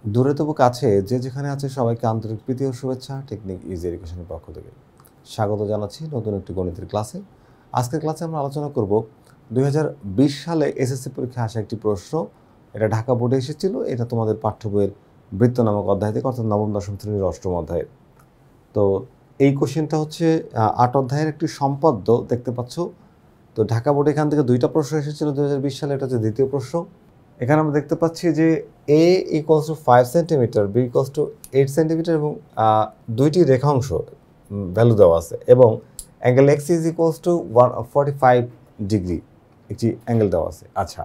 দূরে তবু কাছে যে যেখানে আছে সবাইকে আন্তরিক প্রীতি ও শুভেচ্ছা টেকনিক ইজি এডুকেশনের পক্ষ থেকে স্বাগত জানাচ্ছি নতুন একটি গণিতের ক্লাসে। আজকের ক্লাসে আমরা আলোচনা করব 2020 সালে এসএসসি পরীক্ষায় আসা একটি প্রশ্ন। এটা ঢাকা বোর্ডে এসেছিল। এটা তোমাদের পাঠ্য বইয়ের বৃত্ত নামক অধ্যায় থেকে, অর্থাৎ নবম দশম শ্রেণীর অষ্টম অধ্যায়ের। তো এই কোশ্চেনটা হচ্ছে 8 অধ্যায়ের একটি সম্পাদ্য দেখতে পাচ্ছ। তো ঢাকা বোর্ডে এখান থেকে দুইটা প্রশ্ন এসেছিল 2020 সালে, এটা হচ্ছে দ্বিতীয় প্রশ্ন। এখানে আমরা দেখতে পাচ্ছি যে a equals to 5 centimetre, b equals to 8 centimetre এবং দুইটি রেখাংশ ভ্যালু দেওয়া আছে এবং angle x is equals to 145 degree একটি অ্যাঙ্গেল দেওয়া আছে। আচ্ছা,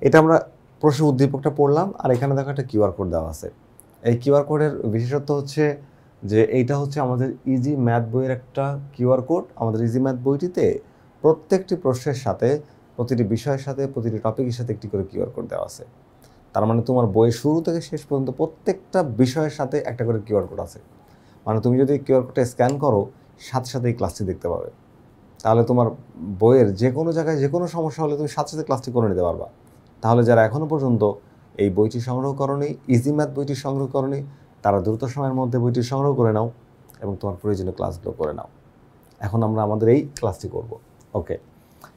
এটা আমরা প্রশ্ন উদ্দীপকটা পড়লাম, আর এখানে দেখো একটা কিউআর কোড দেওয়া আছে। এই কিউআর কোডের বিশেষত্ব হচ্ছে যে এইটা হচ্ছে আমাদের ইজি ম্যাথ বইয়ের একটা কিউআর কোড। আমাদের ইজি ম্যাথ বইটিতে প্রত্যেকটি প্রশ্নের সাথে, প্রতিটি বিষয়ের সাথে, প্রতিটি টপিকের সাথে একটি করে কিউআর কোড দেওয়া আছে। তার মানে তোমার বইয়ের শুরু থেকে শেষ পর্যন্ত প্রত্যেকটা বিষয়ের সাথে একটা করে কিউআর কোড আছে। মানে তুমি যদি কিউআর কোডটা স্ক্যান করো, সাথে সাথে এই ক্লাসটি দেখতে পাবে। তাহলে তোমার বইয়ের যে কোনো জায়গায় যে কোনো সমস্যা হলে তুমি সাথে সাথে ক্লাসটি করে নিতে পারবা। তাহলে যারা এখনও পর্যন্ত এই বইটি সংগ্রহ করনি, ইজি ম্যাথ বইটি সংগ্রহ করনি, তারা দ্রুত সময়ের মধ্যে বইটি সংগ্রহ করে নাও এবং তোমার প্রয়োজনীয় ক্লাসগুলো করে নাও। এখন আমরা আমাদের এই ক্লাসটি করব। ওকে,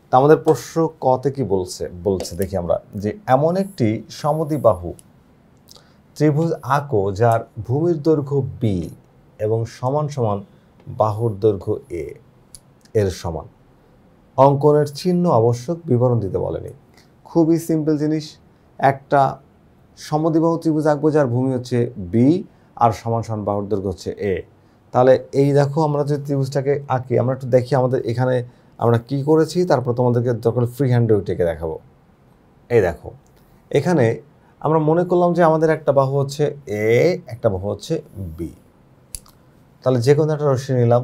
তা আমাদের প্রশ্ন কতে কি বলছে দেখি আমরা, যে এমন একটি সমদ্বিবাহু ত্রিভুজ আঁকো যার ভূমির দৈর্ঘ্য বি এবং সমান সমান বাহুর দৈর্ঘ্য এ এর সমান। অঙ্কনের চিহ্ন আবশ্যক, বিবরণ দিতে বলেনি। খুবই সিম্পল জিনিস। একটা সমদ্বিবাহু ত্রিভুজ আঁকবো যার ভূমি হচ্ছে বি আর সমান সমান বাহুর দৈর্ঘ্য হচ্ছে এ। তাহলে এই দেখো, আমরা যদি ত্রিভুজটাকে আঁকি, আমরা একটু দেখি আমাদের এখানে আমরা কি করেছি, তারপর তোমাদেরকে দরকার ফ্রি হ্যান্ডে ওইটাকে দেখাবো। এই দেখো, এখানে আমরা মনে করলাম যে আমাদের একটা বাহু হচ্ছে এ, একটা বাহু হচ্ছে বি। তাহলে যে কোনো একটা রশ্মি নিলাম,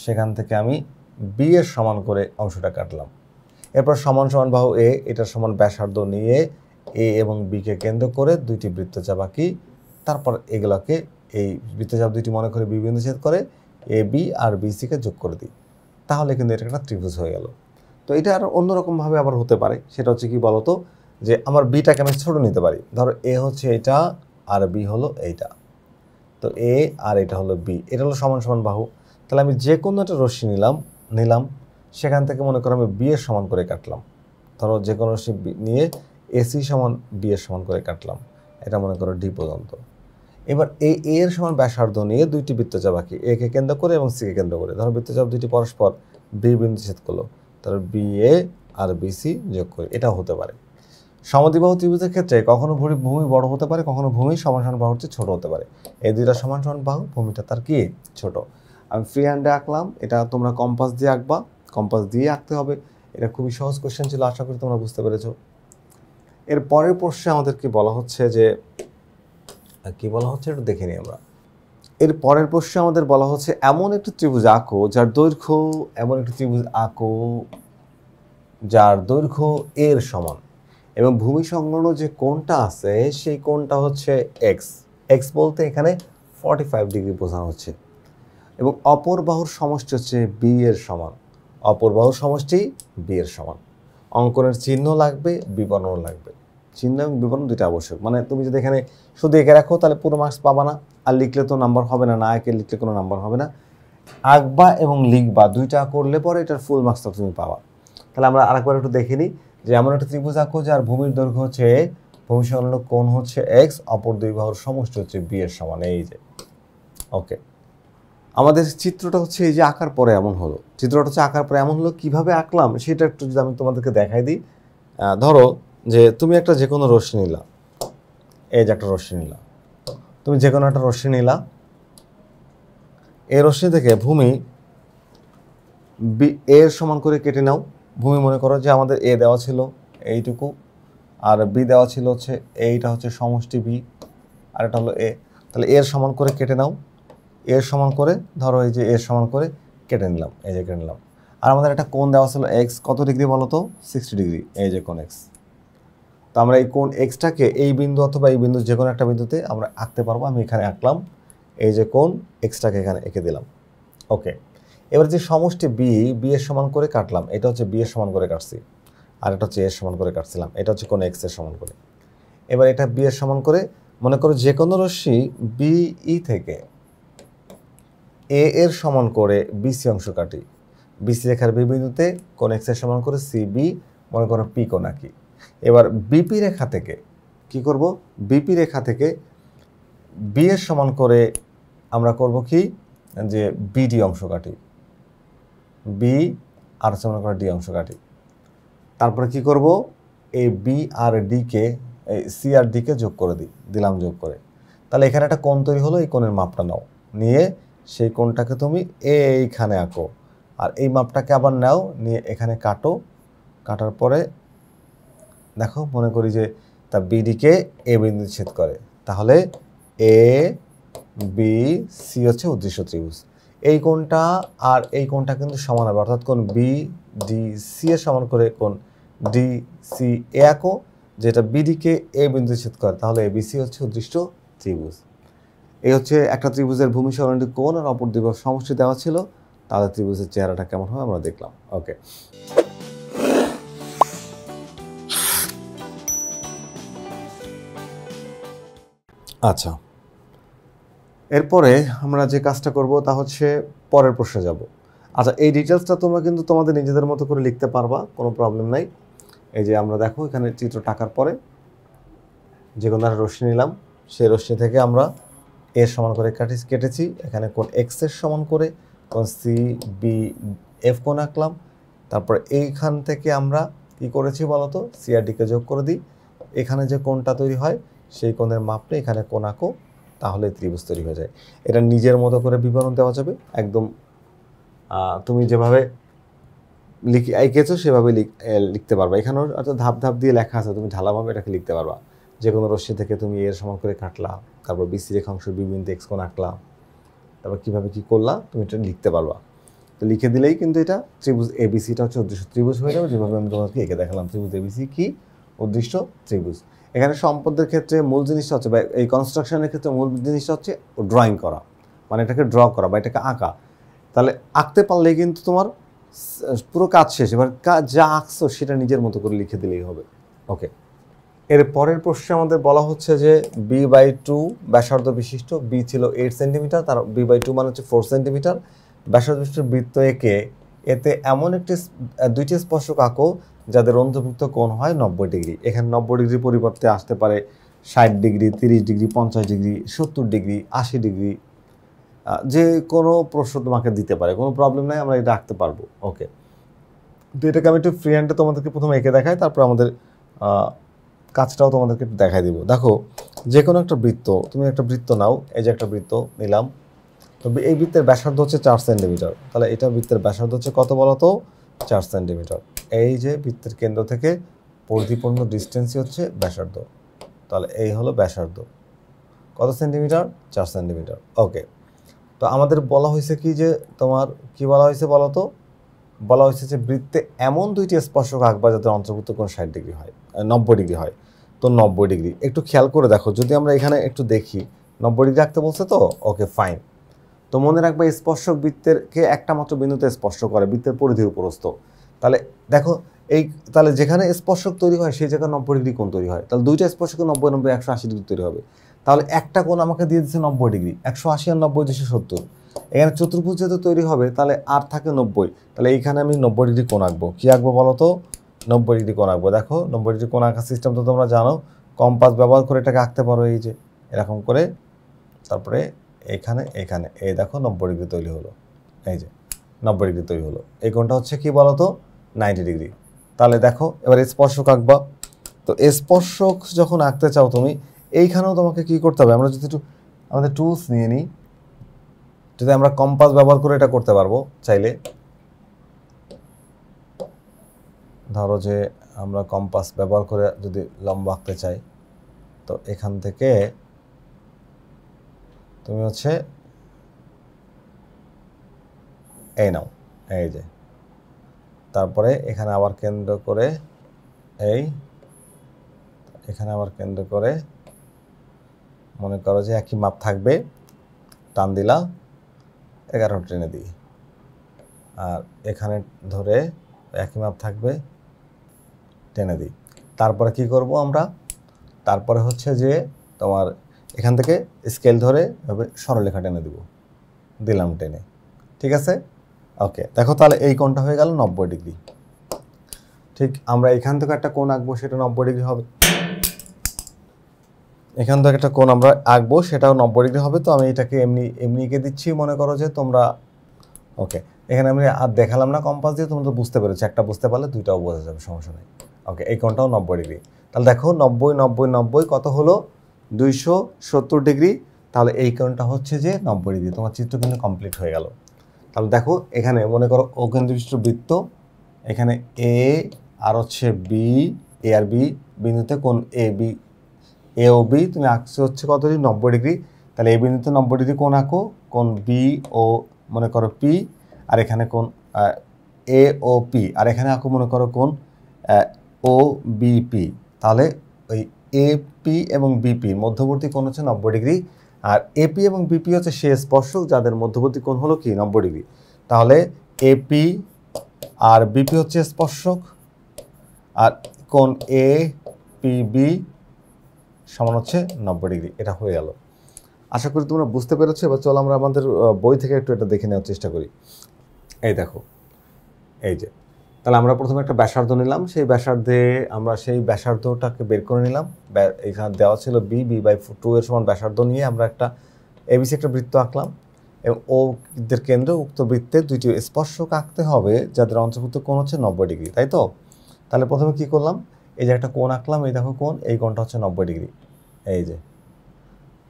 সেখান থেকে আমি বি এর সমান করে অংশটা কাটলাম। এরপর সমান সমান বাহু এ, এটার সমান ব্যাসার্ধ নিয়ে এ এবং বিকে কেন্দ্র করে দুইটি বৃত্তচাপ আঁকি। তারপর এগুলোকে, এই বৃত্তচাপ দুইটি মনে করে বি বিন্দু ছেদ করে এ বি আর বি সিকে যোগ করে দিই। তাহলে কিন্তু এটা একটা ত্রিভুজ হয়ে গেল। তো এটা আর অন্যরকমভাবে আবার হতে পারে। সেটা হচ্ছে কি বলতো, যে আমার বিটাকে আমি ছোটো নিতে পারি। ধরো এ হচ্ছে এটা আর বি হলো এইটা। তো এ আর এটা হলো বি, এটা হলো সমান সমান বাহু। তাহলে আমি যে কোনো একটা রশ্মি নিলাম, সেখান থেকে মনে করো আমি বি এর সমান করে কাটলাম। ধরো যে কোনো রশ্মি নিয়ে এসি সমান বি এর সমান করে কাটলাম, এটা মনে করো ডি পর্যন্ত। এবার এই এ এর সমান ব্যাসার্ধ নিয়ে দুইটি বৃত্তচাপ আঁকি, এ কে কেন্দ্র করে এবং সি কে কেন্দ্র করে। ধরো বৃত্তচাপ দুইটি পরস্পর বি বিন্দু ছেদ করলো, তাহলে B A R B C যোগ করে, এটাও হতে পারে। সমদ্বিবাহু ত্রিভুজের ক্ষেত্রে কখনো ভূমি বড় হতে পারে, কখনো ভূমি সমান সমান বাহুর চেয়ে ছোট হতে পারে। এই দুইটা সমান সমান বাহু, ভূমিটা তার কি ছোট। আমি ফ্রি হ্যান্ডে আঁকলাম, এটা তোমরা কম্পাস দিয়ে আঁকবা, কম্পাস দিয়ে আঁকতে হবে। এটা খুবই সহজ কোশ্চেন ছিল, আশা করি তোমরা বুঝতে পেরেছো। এর পরের প্রশ্নে আমাদেরকে বলা হচ্ছে যে কি বলা হচ্ছে একটু দেখে নিই আমরা। এর পরের প্রশ্নে আমাদের বলা হচ্ছে এমন একটি ত্রিভুজ আঁকো যার দৈর্ঘ্য, এমন একটি ত্রিভুজ আঁকো যার দৈর্ঘ্য এর সমান এবং ভূমি সংলগ্ন যে কোণটা আছে সেই কোণটা হচ্ছে এক্স। এক্স বলতে এখানে 45 ডিগ্রি বোঝানো হচ্ছে এবং অপর বাহুর সমষ্টি হচ্ছে বি এর সমান। অপর বাহুর সমষ্টি বি এর সমান। অঙ্কনের চিহ্ন লাগবে, বিবরণ লাগবে। চিহ্ন এবং বিবরণ দুইটা আবশ্যক। মানে তুমি যদি এখানে শুধু এঁকে রাখো তাহলে পুরো মার্কস পাবা না, আর লিখলে তো নাম্বার হবে না, না এঁকে লিখলে কোনো নাম্বার হবে না। আঁকবা এবং লিখবা দুইটা করলে পরে এটার ফুল মার্কসটা তুমি পাবা। তাহলে আমরা আরেকবার একটু দেখে নিই, যে এমন একটা ত্রিভুজ আঁকো যার ভূমির দৈর্ঘ্য হচ্ছে, ভূমি সংলগ্ন কোণ হচ্ছে এক্স, অপর দুই বাহুর সমষ্টি হচ্ছে বি এর সমান। এই যে ওকে, আমাদের চিত্রটা হচ্ছে এই যে আঁকার পরে এমন হলো। চিত্রটা হচ্ছে আঁকার পরে এমন হলো, কিভাবে আঁকলাম সেটা একটু যদি আমি তোমাদেরকে দেখাই দিই। ধরো যে তুমি একটা যে কোনো রশ্মি নিলা, এই যে একটা রশ্মি নিলা, তুমি যে কোনো একটা রশ্মি নিলা, এই রশ্মি থেকে ভূমি বি এর সমান করে কেটে নাও। ভূমি মনে করো যে আমাদের এ দেওয়া ছিল এইটুকু, আর বি দেওয়া ছিল হচ্ছে এইটা হচ্ছে সমষ্টি বি, আর এটা হলো এ। তাহলে এর সমান করে কেটে নাও, এর সমান করে ধরো এই যে এর সমান করে কেটে নিলাম, এই যে কেটে নিলাম। আর আমাদের একটা কোণ দেওয়া ছিল এক্স, কত ডিগ্রি বলো তো, 60 ডিগ্রি। এই যে কোণ এক্স। তো আমরা এই কোণ এক্সটাকে এই বিন্দু অথবা এই বিন্দু যে কোনো একটা বিন্দুতে আমরা আঁকতে পারবো। আমি এখানে আঁকলাম, এই যে কোণ এক্সটাকে এখানে এঁকে দিলাম। ওকে, এবার যে সমষ্টি বি এর সমান করে কাটলাম, এটা হচ্ছে বি এর সমান করে কাটছি, আর এটা হচ্ছে এর সমান করে কাটছিলাম, এটা হচ্ছে কোণ এক্স এর সমান করে। এবার এটা বি এর সমান করে মনে করো যে কোনো রশ্মি বিই থেকে এ এর সমান করে বিসি অংশ কাটি, বিসি রেখার বি বিন্দুতে কোণ এক্স এর সমান করে সিবি, মনে করো পি কোণ আঁকি। এবার বিপি রেখা থেকে কি করব, বিপি রেখা থেকে বি এর সমান করে আমরা করব কি, যে বিডি অংশ কাটি, বি আর সমান করে ডি অংশ কাটি। তারপরে কি করব, এই বি আর ডিকে, এই সি আর ডিকে যোগ করে দিলাম যোগ করে। তাহলে এখানে একটা কোণ তৈরি হলো, এই কোণের মাপটা নাও, নিয়ে সেই কোণটাকে তুমি এইখানে আঁকো, আর এই মাপটাকে আবার নাও, নিয়ে এখানে কাটো, কাটার পরে দেখো মনে করি যে তা বিডিকে এ বিন্দু ছেদ করে, তাহলে এ বি সি হচ্ছে উদ্দেশ্য ত্রিভুজ। এই কোণটা আর এই কোণটা কিন্তু সমান হবে, অর্থাৎ কোণ বি ডি সি এর সমান করে কোণ ডি সি এ আঁকো, যেটা বিডিকে এ বিন্দু ছেদ করে, তাহলে এ বি সি হচ্ছে উদ্দিষ্ট ত্রিভুজ। এই হচ্ছে একটা ত্রিভুজের ভূমি সরণটি কোণ আর অপর দিকে সমষ্টি দেওয়া ছিল, তাহলে ত্রিভুজের চেহারাটা কেমন হয় আমরা দেখলাম। ওকে, আচ্ছা, এরপরে আমরা যে কাজটা করব তা হচ্ছে পরের প্রশ্নে যাব। আচ্ছা, এই ডিটেলসটা তোমরা কিন্তু তোমাদের নিজেদের মতো করে লিখতে পারবা, কোনো প্রবলেম নাই। এই যে আমরা দেখো এখানে চিত্র টাকার পরে যে কোনো একটা রশ্মি নিলাম, সেই রশ্মি থেকে আমরা এর সমান করে কেটেছি, এখানে কোণ এক্স এর সমান করে কোণ সি বি এফ কোণ আঁকলাম। তারপরে এইখান থেকে আমরা কি করেছি বলতো, সি আর ডিকে যোগ করে দিই, এখানে যে কোণটা তৈরি হয় সেই কোণের মাপ নিয়ে এখানে কোণ আঁকো, তাহলে ত্রিভুজ তৈরি হয়ে যায়। এটা নিজের মতো করে বিবরণ দেওয়া যাবে, একদম তুমি যেভাবে এঁকেছো সেভাবে লিখতে পারবা। এখানেও অর্থাৎ ধাপ ধাপ দিয়ে লেখা আছে, তুমি ঢালাভাবে এটাকে লিখতে পারবা। যে কোনো রশ্মি থেকে তুমি এর সমান করে কাটলা, তারপর বিসি রেখা অংশ বিবিন্দু এক্স কোণ আঁকলা, তারপর কীভাবে কী করলা তুমি এটা লিখতে পারবা। তো লিখে দিলেই কিন্তু এটা ত্রিভুজ এবিসিটা হচ্ছে উদ্দেশ্য ত্রিভুজ হয়ে যাবে, যেভাবে আমি তোমাকে এঁকে দেখালাম। ত্রিভুজ এবিসি কি, উদ্দিষ্ট ত্রিভুজ। এখানে সম্পদের ক্ষেত্রে মূল জিনিসটা হচ্ছে, বা এই কনস্ট্রাকশনের ক্ষেত্রে মূল জিনিসটা হচ্ছে ড্রয়িং করা, মানে এটাকে ড্র করা বা এটাকে আঁকা। তাহলে আঁকতে পারলেই কিন্তু তোমার পুরো কাজ শেষ। এবার যা আঁকছো সেটা নিজের মতো করে লিখে দিলেই হবে। ওকে, এর পরের প্রশ্নে আমাদের বলা হচ্ছে যে b/2 ব্যাসার্ধ বিশিষ্ট, বি ছিল 8 সেন্টিমিটার, তার b/2 মানে হচ্ছে 4 সেন্টিমিটার ব্যাসার্ধ বিশিষ্ট বৃত্ত এঁকে এতে এমন দুইটি স্পর্শক আঁকো যাদের অন্তর্ভুক্ত কোণ হয় 90 ডিগ্রি। এখানে 90 ডিগ্রির পরিবর্তে আসতে পারে 60 degree, 30 degree, 50 degree, 70 degree, 80 degree, যে কোনো প্রশ্ন তোমাকে দিতে পারে, কোনো প্রবলেম নাই, আমরা এটা আঁকতে পারবো। ওকে, তো এটাকে আমি একটু ফ্রি হ্যান্ডে তোমাদেরকে প্রথমে এঁকে দেখাই, তারপর আমাদের কাজটাও তোমাদেরকে একটু দেখাই দিব। দেখো, যে কোনো একটা বৃত্ত, তুমি একটা বৃত্ত নাও, এই যে একটা বৃত্ত নিলাম, তো এই বৃত্তের ব্যাসার্ধ হচ্ছে 4 সেন্টিমিটার। তাহলে এটা বৃত্তের ব্যাসার্ধ হচ্ছে কত বলো তো, 4 সেন্টিমিটার। এই যে বৃত্তের কেন্দ্র থেকে পরিধিপূর্ণ ডিস্টেন্সই হচ্ছে ব্যাসার্ধ। তাহলে এই হলো ব্যাসার্ধ, কত সেন্টিমিটার, 4 সেন্টিমিটার। ওকে, তো আমাদের বলা হয়েছে কি, যে তোমার কি বলা হয়েছে বলো তো, বলা হয়েছে যে বৃত্তে এমন দুইটি স্পর্শক আঁকবা যাদের অন্তর্ভুক্ত কোণ 60 ডিগ্রি হয়, 90 ডিগ্রি হয়। তো 90 ডিগ্রি একটু খেয়াল করে দেখো, যদি আমরা এখানে একটু দেখি 90 ডিগ্রি আঁকতে বলছে তো, ওকে ফাইন। তো মনে রাখবে স্পর্শক বৃত্তেরকে একটা মাত্র বিন্দুতে স্পর্শ করে, বৃত্তের পরিধির উপরস্থ। তাহলে দেখো তাহলে যেখানে স্পর্শক তৈরি হয় সেই জায়গায় 90 ডিগ্রি কোণ তৈরি হয়। তাহলে দুইটা স্পর্শকে 90 90 180 ডিগ্রি তৈরি হবে। তাহলে একটা কোণ আমাকে দিয়ে দিচ্ছে 90 ডিগ্রি, 180 আর 90 270। এখানে চতুর্ভুজ যেহেতু তৈরি হবে তাহলে আর থাকে 90। তাহলে এইখানে আমি 90 ডিগ্রি কোণ আঁকবো। কী আঁকবো বলো তো, 90 ডিগ্রি কোণ আঁকবো। দেখো 90 ডিগ্রি কোণ আঁকার সিস্টেম তো তোমরা জানো, কম্পাস ব্যবহার করে এটাকে আঁকতে পারো। এই যে এরকম করে, তারপরে এখানে এখানে এই দেখো 90 ডিগ্রি তৈরি হলো, এই যে 90 ডিগ্রি তৈরি হলো। এই কোণটা হচ্ছে কি বলো তো, 90 ডিগ্রি। তাহলে দেখো এবার স্পর্শক আঁকবা। তো স্পর্শক যখন আঁকতে চাও তুমি, এইখানেও তোমাকে কি করতে হবে, আমরা যদি একটু আমাদের টুলস নিয়ে নিই, যদি আমরা কম্পাস ব্যবহার করে এটা করতে পারবো চাইলে। ধরো যে আমরা কম্পাস ব্যবহার করে যদি লম্ব আঁকতে চাই, তো এখান থেকে তুমি হচ্ছে এই নাও, এই যে, তারপরে এখানে আবার কেন্দ্র করে এখানে আবার কেন্দ্র করে মনে করো যে একই মাপ থাকবে, টান দিলা 11 টেনে দিই, আর এখানে ধরে একই মাপ থাকবে, টেনে দিই। তারপরে কি করব আমরা, তারপরে হচ্ছে যে তোমার এখান থেকে স্কেল ধরে এভাবে সরলরেখা টেনে দিব, দিলাম টেনে, ঠিক আছে। ওকে, দেখো তাহলে এই কোণটা হয়ে গেল 90 ডিগ্রি। ঠিক আমরা এখান থেকে একটা কোণ আঁকবো, সেটা 90 ডিগ্রি হবে। এখান থেকে একটা কোণ আমরা আঁকবো, সেটাও 90 ডিগ্রি হবে। তো আমি এটাকে এমনি এমনি এঁকে দিচ্ছি, মনে করো যে তোমরা, ওকে, এখানে আমি আর দেখালাম না কম্পাস দিয়ে, তোমরা তো বুঝতে পেরেছো, একটা বুঝতে পারলে দুইটাও বোঝা যাবে, সমস্যা নেই। ওকে, এই কোণটাও 90 ডিগ্রি। তাহলে দেখো 90 90 90 কত হলো, 270 ডিগ্রি। তাহলে এই কোণটা হচ্ছে যে 90 ডিগ্রি। তোমার চিত্র কিন্তু কমপ্লিট হয়ে গেল। তাহলে দেখো এখানে মনে করো অকেন্দ্রবিশিষ্ট বৃত্ত, এখানে এ আর হচ্ছে বি, এ আর বি বিন্দুতে কোণ A B, A O B তুমি আঁকছো হচ্ছে কত ডিগ্রি, 90 ডিগ্রি। তাহলে এই বিন্দুতে 90 ডিগ্রি কোণ আঁকো, কোণ বি ও মনে করো পি, আর এখানে কোণ এ ও পি, আর এখানে আঁকো মনে করো কোণ ও বিপি। তাহলে ওই এ পি এবং বিপি মধ্যবর্তী কোণ হচ্ছে 90 ডিগ্রি, আর এপি এবং বিপি হচ্ছে সে স্পর্শক যাদের মধ্যবর্তী কোণ হলো কি 90 ডিগ্রি। তাহলে এপি আর বিপি হচ্ছে স্পর্শক, আর কোণ এ পি বি সমান হচ্ছে 90 ডিগ্রি। এটা হয়ে গেল। আশা করি তোমরা বুঝতে পেরেছো। এবার চলো আমরা আমাদের বই থেকে একটু এটা দেখে নেওয়ার চেষ্টা করি। এই দেখো, এই যে, তাহলে আমরা প্রথমে একটা ব্যাসার্ধ নিলাম, সেই ব্যাসার্ধে আমরা সেই ব্যাসার্ধটাকে বের করে নিলাম। এখানে দেওয়া ছিল বি, বি/2 এর সমান ব্যাসার্ধ নিয়ে আমরা একটা এবিসি একটা বৃত্ত আঁকলাম, এবং ও দের কেন্দ্রে উক্ত বৃত্তের দুইটি স্পর্শক আঁকতে হবে যাদের অন্তর্ভুক্ত কোণ হচ্ছে 90 ডিগ্রি, তাই তো। তাহলে প্রথমে কি করলাম, এই যে একটা কোণ আঁকলাম, এই দেখো কোণ, এই কোণটা হচ্ছে 90 ডিগ্রি, এই যে।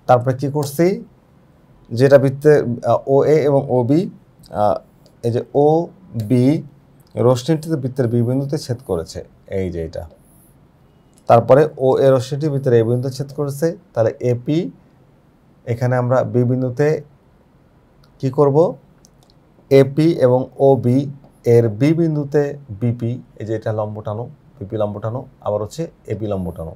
তারপরে কি করছি, যেটা বৃত্তে ও এ এবং ও বি, এই যে ও বি রশ্মিটিতে বৃত্তের বি বিন্দুতে ছেদ করেছে, এই যে এটা। তারপরে ও এ রশ্মিটি বৃত্তের এই বিন্দুতে ছেদ করেছে, তাহলে এপি এখানে আমরা বি বিন্দুতে কি করব, এপি এবং ও বি এর বি বিন্দুতে বিপি, এই যে এটা লম্ব টানো, বিপি লম্ব টানো, আবার হচ্ছে এপি লম্ব টানো,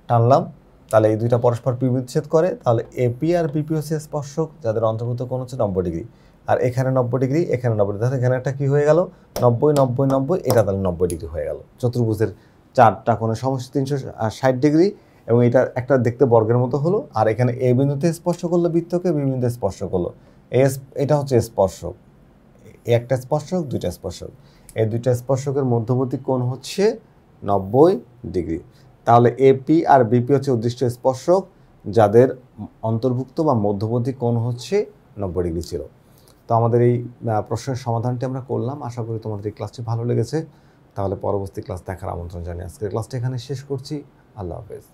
টানলাম। তাহলে এই দুইটা পরস্পর পি বিচ্ছেদ করে, তাহলে এপি আর বিপি হচ্ছে স্পর্শক যাদের অন্তর্ভুক্ত কোণ হচ্ছে 90 ডিগ্রি, আর এখানে 90 ডিগ্রি, এখানে 90 ডিগ্রি। তাহলে এখানে একটা কি হয়ে গেল, 90 90 90, এটা তাহলে 90 ডিগ্রি হয়ে গেল। চতুর্ভুজের চারটা কোণের সমষ্টি 360 ডিগ্রি, এবং এটা একটা দেখতে বর্গের মতো হলো। আর এখানে এ বিন্দুতে স্পর্শ করলো বৃত্তকে, বি বিন্দুতে স্পর্শ করলো, এটা হচ্ছে স্পর্শক। একটা স্পর্শক, দুইটা স্পর্শক, এই দুইটা স্পর্শকের মধ্যবর্তী কোণ হচ্ছে 90 ডিগ্রি। তাহলে এপি আর বিপি হচ্ছে উদ্দিষ্ট স্পর্শক যাদের অন্তর্ভুক্ত বা মধ্যবর্তী কোণ হচ্ছে 90 ডিগ্রি ছিল। তো আমাদের এই প্রশ্নের সমাধানটি আমরা করলাম। আশা করি তোমাদের এই ক্লাসটি ভালো লেগেছে। তাহলে পরবর্তী ক্লাস দেখার আমন্ত্রণ জানিয়ে আজকের ক্লাসটা এখানে শেষ করছি। আল্লাহ হাফেজ।